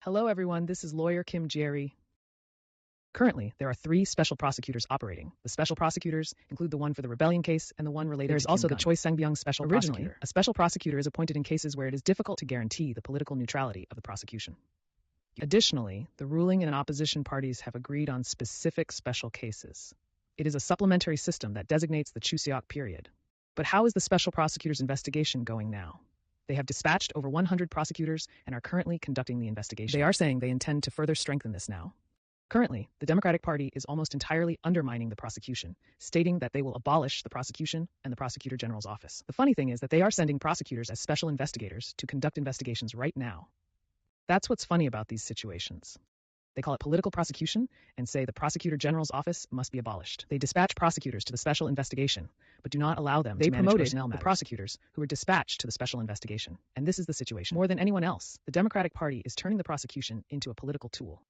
Hello, everyone. This is lawyer Kim Jerry. Currently, there are 3 special prosecutors operating. The special prosecutors include the one for the rebellion case and the one related There's to also Kim the Gun. Choi Sang-byung special Originally, prosecutor. a special prosecutor is appointed in cases where it is difficult to guarantee the political neutrality of the prosecution. Additionally, the ruling and opposition parties have agreed on specific special cases. It is a supplementary system that designates the Chuseok period. But how is the special prosecutor's investigation going now? They have dispatched over 100 prosecutors and are currently conducting the investigation. They are saying they intend to further strengthen this now. Currently, the Democratic Party is almost entirely undermining the prosecution, stating that they will abolish the prosecution and the Prosecutor General's office. The funny thing is that they are sending prosecutors as special investigators to conduct investigations right now. That's what's funny about these situations. They call it political prosecution and say the Prosecutor General's office must be abolished. They dispatch prosecutors to the special investigation, but do not allow them to manage personnel matters. The prosecutors who were dispatched to the special investigation. And this is the situation. More than anyone else, the Democratic Party is turning the prosecution into a political tool.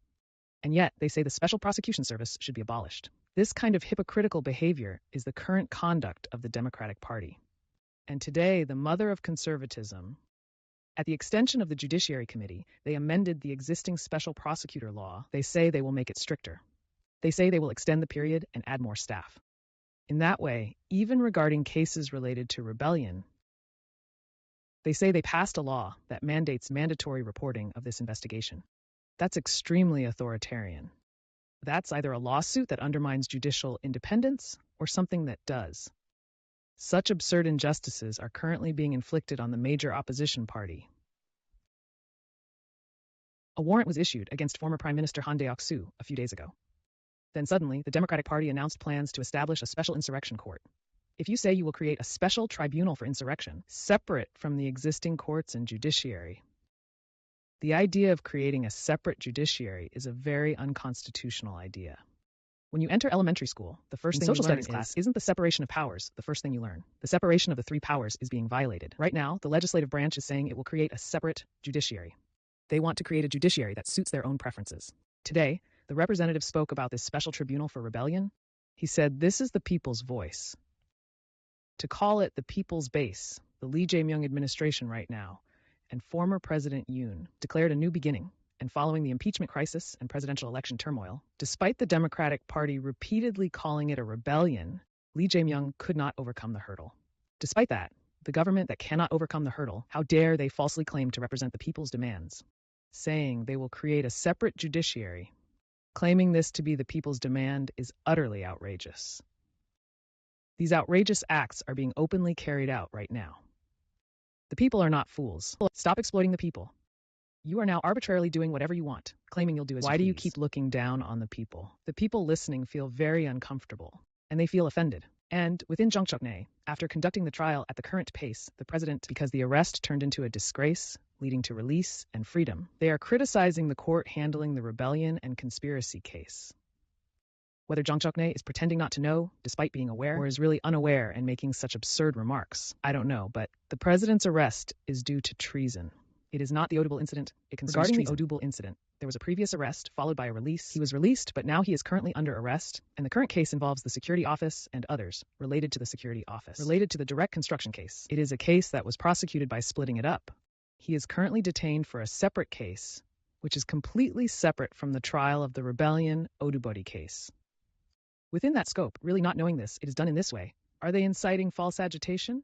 And yet, they say the Special Prosecution Service should be abolished. This kind of hypocritical behavior is the current conduct of the Democratic Party. And today, the mother of conservatism, at the extension of the Judiciary Committee, they amended the existing special prosecutor law. They say they will make it stricter. They say they will extend the period and add more staff. In that way, even regarding cases related to rebellion, they say they passed a law that mandates mandatory reporting of this investigation. That's extremely authoritarian. That's either a lawsuit that undermines judicial independence or something that does. Such absurd injustices are currently being inflicted on the major opposition party. A warrant was issued against former Prime Minister Han Deok-soo a few days ago. Then suddenly, the Democratic Party announced plans to establish a special insurrection court. If you say you will create a special tribunal for insurrection, separate from the existing courts and judiciary, the idea of creating a separate judiciary is a very unconstitutional idea. When you enter elementary school, the first thing you learn isn't the separation of powers the first thing you learn. The separation of the 3 powers is being violated. Right now, the legislative branch is saying it will create a separate judiciary. They want to create a judiciary that suits their own preferences. Today, the representative spoke about this special tribunal for rebellion. He said, "This is the people's voice." To call it the people's base, the Lee Jae-myung administration right now, and former President Yoon declared a new beginning. And following the impeachment crisis and presidential election turmoil, despite the Democratic Party repeatedly calling it a rebellion, Lee Jae-myung could not overcome the hurdle. Despite that, the government that cannot overcome the hurdle, how dare they falsely claim to represent the people's demands, saying they will create a separate judiciary. Claiming this to be the people's demand is utterly outrageous. These outrageous acts are being openly carried out right now. The people are not fools. Stop exploiting the people. You are now arbitrarily doing whatever you want, claiming you'll do as you please. Why do you keep looking down on the people? The people listening feel very uncomfortable, and they feel offended. And within Jongcheok-nae, after conducting the trial at the current pace, the president, because the arrest turned into a disgrace, leading to release and freedom, they are criticizing the court handling the rebellion and conspiracy case. Whether Jongcheok-nae is pretending not to know, despite being aware, or is really unaware and making such absurd remarks, I don't know, but the president's arrest is due to treason. It is not the audible incident. It concerns treason. Regarding the audible incident, there was a previous arrest followed by a release. He was released, but now he is currently under arrest, and the current case involves the security office and others related to the security office. Related to the direct construction case, it is a case that was prosecuted by splitting it up. He is currently detained for a separate case, which is completely separate from the trial of the rebellion Odubody case. Within that scope, really not knowing this, it is done in this way. Are they inciting false agitation?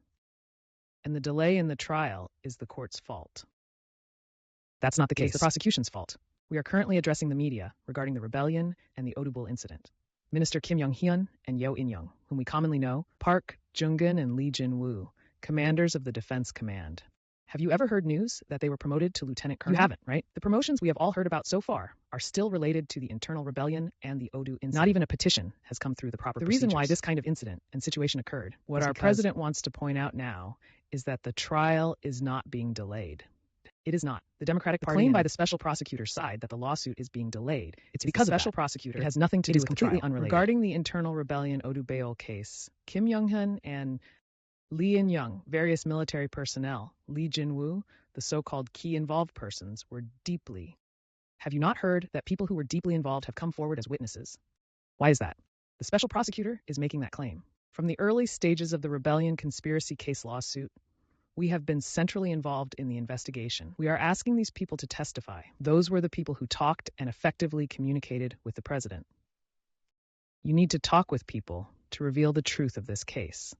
And the delay in the trial is the court's fault. That's not the case. It's the prosecution's fault. We are currently addressing the media regarding the rebellion and the Odubol incident. Minister Kim Yong-hyun and Yo In-young, whom we commonly know, Park Jung-gun and Lee Jin-woo, commanders of the Defense Command. Have you ever heard news that they were promoted to lieutenant colonel? You haven't, right? The promotions we have all heard about so far are still related to the internal rebellion and the Odu incident. Not even a petition has come through the proper procedures. The reason why this kind of incident and situation occurred, what our president wants to point out now, is that the trial is not being delayed. It is not. The Democratic Party claim by the special prosecutor's side that the lawsuit is being delayed. It's because of the special prosecutor. It has nothing to do with the trial. Unrelated. Regarding the internal rebellion Odu-beol case, Kim Yong-hyun and Lee In-young, various military personnel, Lee Jin-woo, the so-called key involved persons, were deeply. Have you not heard that people who were deeply involved have come forward as witnesses? Why is that? The special prosecutor is making that claim. From the early stages of the rebellion conspiracy case lawsuit, We have been centrally involved in the investigation. We are asking these people to testify. Those were the people who talked and effectively communicated with the president. You need to talk with people to reveal the truth of this case.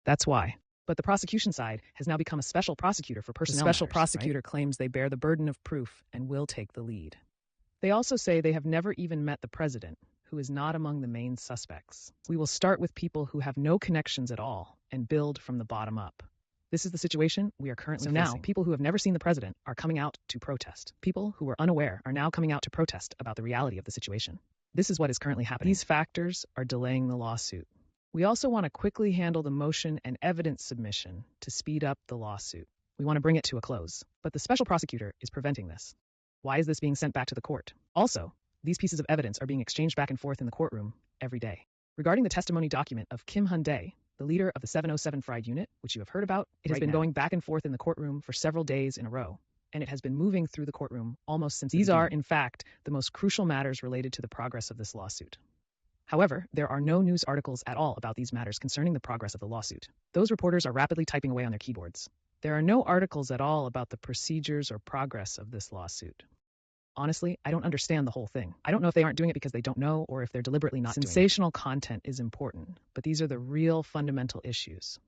That's why. But the prosecution side has now become a special prosecutor for personnel matters. The special prosecutor claims they bear the burden of proof and will take the lead. They also say they have never even met the president, who is not among the main suspects. We will start with people who have no connections at all and build from the bottom up. This is the situation we are currently facing. Now, people who have never seen the president are coming out to protest. People who were unaware are now coming out to protest about the reality of the situation. This is what is currently happening. These factors are delaying the lawsuit. We also want to quickly handle the motion and evidence submission to speed up the lawsuit. We want to bring it to a close. But the special prosecutor is preventing this. Why is this being sent back to the court? Also, these pieces of evidence are being exchanged back and forth in the courtroom every day. Regarding the testimony document of Kim Hyun-dae, the leader of the 707 Fried Unit, which you have heard about, it has been going back and forth in the courtroom for several days in a row, and it has been moving through the courtroom almost since these are, in fact, the most crucial matters related to the progress of this lawsuit. However, there are no news articles at all about these matters concerning the progress of the lawsuit. Those reporters are rapidly typing away on their keyboards. There are no articles at all about the procedures or progress of this lawsuit. Honestly, I don't understand the whole thing. I don't know if they aren't doing it because they don't know or if they're deliberately not doing it. Sensational content is important, but these are the real fundamental issues.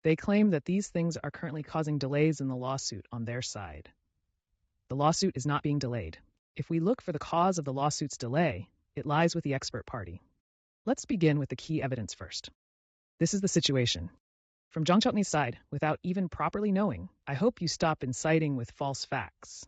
They claim that these things are currently causing delays in the lawsuit on their side. The lawsuit is not being delayed. If we look for the cause of the lawsuit's delay, it lies with the expert party. Let's begin with the key evidence first. This is the situation. From Jong Chutney's side, without even properly knowing, I hope you stop inciting with false facts.